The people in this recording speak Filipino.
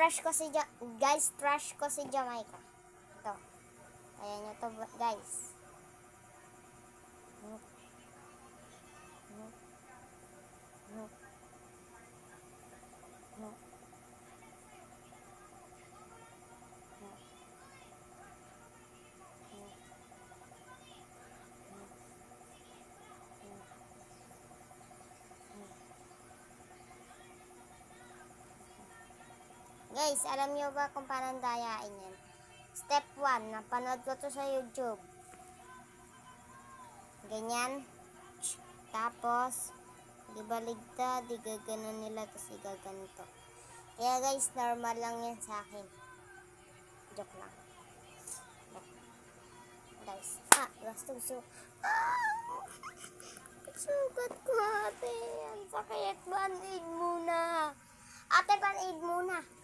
trash ko si Jamaica. Ito. Ayan nyo to, guys. Nope. Nope. Nope. Nope. Guys, alam nyo ba kung paano dayain yan? Step 1, napanood ko to sa YouTube. Ganyan. Tapos, ibaligtad, igaganon nila, tapos igaganito. Kaya guys, normal lang yan sa akin. Joke lang. Guys, gastong sugat ko, ate. Ang sakit. Band-aid muna. Ate, band-aid muna.